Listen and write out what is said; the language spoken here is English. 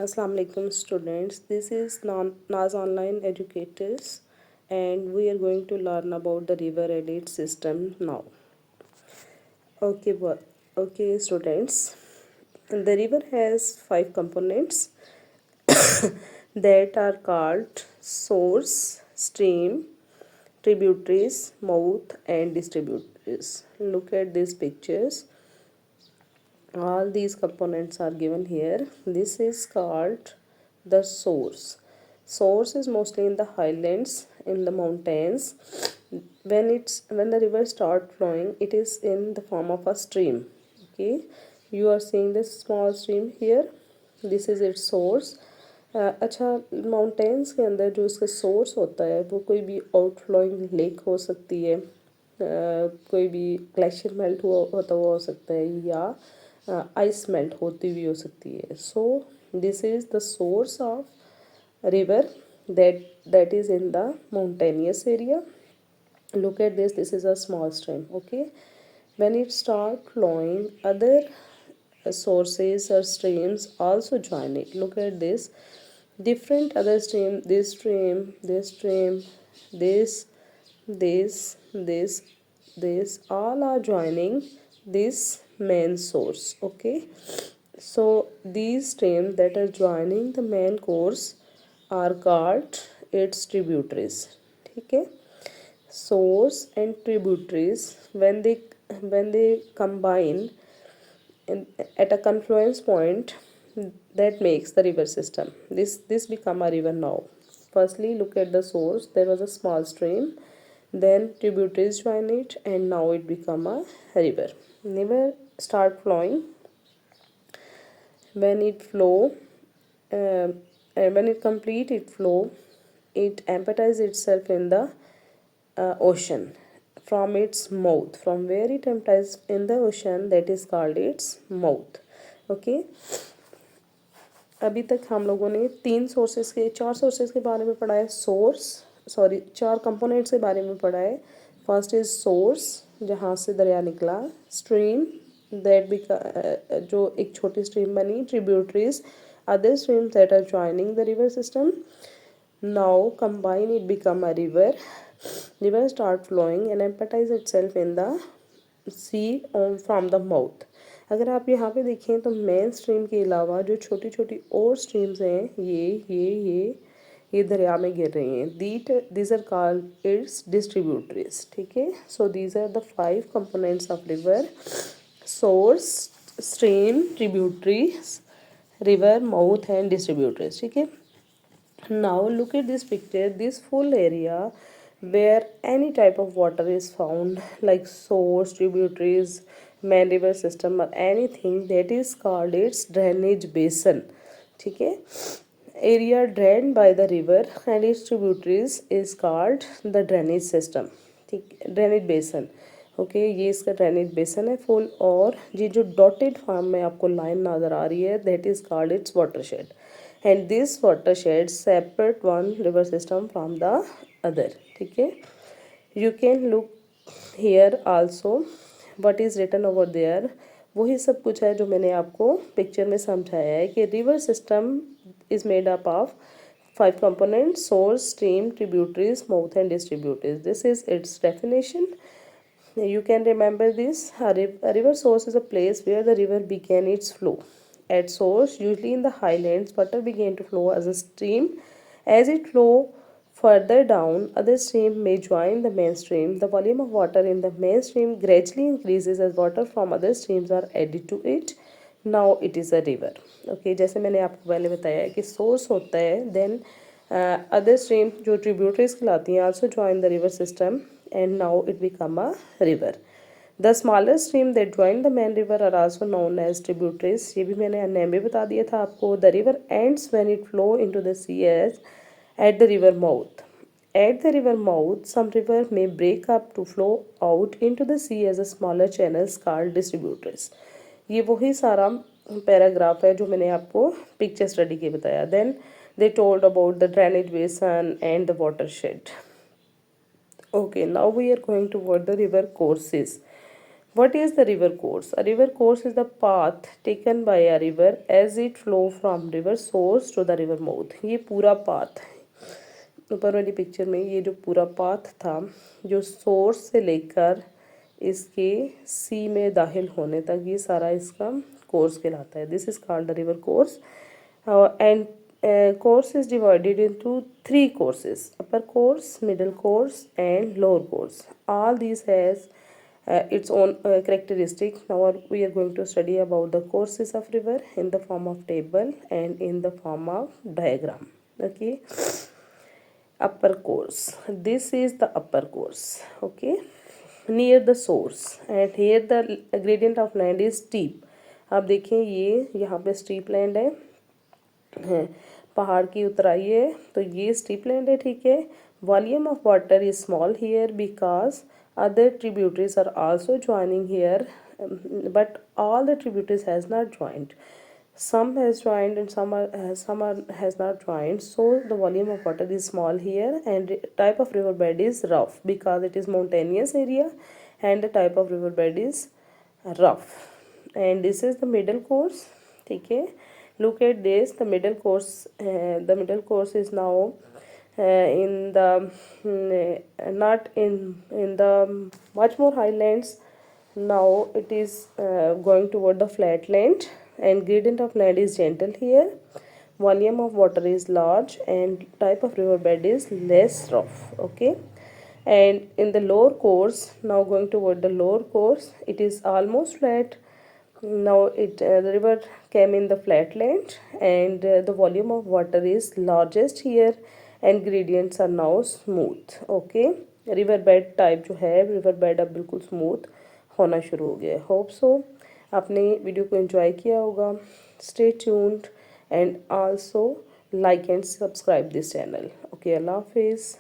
Assalamu alaikum students. This is Naz Online Educators and we are going to learn about the river edit system now. Okay, okay students. The river has 5 components that are called source, stream, tributaries, mouth and distributaries. Look at these pictures. All these components are given here. This is called the source is mostly in the highlands, in the mountains. When the river start flowing, it is in the form of a stream. Okay, you are seeing this small stream here. This is its source. अच्छा, mountains के अंदर जो इसका source होता है वो कोई भी आउटफ्लोइंग लेक हो सकती है, कोई भी ग्लेशियर मेल्ट हुआ होता हुआ हो सकता है, या आइस मेल्ट होती हुई हो सकती है. So this is the source of river that is in the mountainous area. Look at this is a small stream. Okay, when it start flowing, other sources or streams also join it. Look at this, different other stream, this stream, this stream, this this all are joining this main source. Okay, so these streams that are joining the main course are called its tributaries. ठीक है, source and tributaries when they combine at a confluence point, that makes the river system. This become a river now. Firstly, look at the source. There was a small stream, then tributaries join it, and now it become a river. River start flowing. When it flow, and when it complete its flow, it empties itself in the ocean from its mouth. From where it empties in the ocean, that is called its mouth. Okay, अभी तक हम लोगों ने चार sources के बारे में पढ़ा है. चार कंपोनेंट्स के बारे में पढ़ा है. फर्स्ट इज सोर्स, जहाँ से दरिया निकला. स्ट्रीम, जो एक छोटी स्ट्रीम बनी. Tributaries, other streams that are joining the river system. Now combine it become a river. River start flowing and empties itself in the sea from the mouth. अगर आप यहाँ पे देखें तो मेन स्ट्रीम के अलावा जो छोटी छोटी और स्ट्रीम्स हैं, ये दरिया में गिर रही हैं. These are called its distributaries. ठीक है, so these are the 5 components of river: source, stream, tributaries, river, mouth and distributaries. ठीक है, now look at this picture. This full area where any type of water is found, like source, tributaries, main river system, or anything, that is called its drainage basin. ठीक है, area drained by the river and its tributaries is called the drainage system. ठीक, drainage बेसन. Okay, ये इसका drainage बेसन है full. और ये जो डॉटेड फॉर्म में आपको लाइन नज़र आ रही है, that is called its watershed. And this watershed separate one river system from the other. ठीक है, you can look here also what is written over there. वही सब कुछ है जो मैंने आपको पिक्चर में समझाया है कि river system is made up of 5 components: source, stream, tributaries, mouth and distributaries. This is its definition. You can remember this. A river source is a place where the river began its flow. At source, usually in the highlands, water began to flow as a stream. As it flow further down, other stream may join the mainstream. The volume of water in the mainstream gradually increases as water from other streams are added to it. Now it is a river. Okay, जैसे मैंने आपको पहले बताया है कि source होता है, then other stream जो tributaries कहलाती हैं also join the river system, and now it become a river. The smaller stream that join the main river are also known as tributaries. ये भी मैंने नेम भी बता दिया था आपको. The river ends when it flow into the sea as at the river mouth. At the river mouth, some river may break up to flow out into the sea as a smaller channels called distributaries. ये वही सारा paragraph है जो मैंने आपको picture study के बताया. Then they told about the drainage basin and the watershed. Okay, now we are going toward the river courses. What is the river course? A river course is the path taken by a river as it flow from river source to the river mouth. ये पूरा path, ऊपर वाली picture में ये जो पूरा path था जो सोर्स से लेकर इसके सी में दाखिल होने तक, ये सारा इसका कोर्स कहलाता है. This is called the river course. And course is divided into three courses: upper course, middle course and lower course. All these has its own characteristic. Now we are going to study about the courses of river in the form of table and in the form of diagram. Okay, upper course, this is the upper course. Okay, near the source, and here the gradient of land is steep. आप देखें ये यहाँ पे steep land है, पहाड़ की उतराई है, तो ये स्टीप लैंड है. ठीक है. Volume of water is small here because other tributaries are also joining here, but all the tributaries has not joined. Some has joined and some has not joined, so the volume of water is small here, and type of river bed is rough because it is mountainous area, and the type of river bed is rough. And this is the middle course. Okay, look at this. The middle course is now in the not in the much more highlands. Now it is going toward the flatland, and gradient of land is gentle here. Volume of water is large, and type of river bed is less rough. Okay, and in the lower course, now going toward the lower course, it is almost flat. Now the river came in the flatland, and the volume of water is largest here, and gradients are now smooth. Okay, river bed type जो है, river bed अब बिल्कुल smooth होना शुरू हो गया है. Hope so आपने वीडियो को एंजॉय किया होगा. Stay tuned and also like and subscribe this channel. Okay, अल्लाह हाफिज़.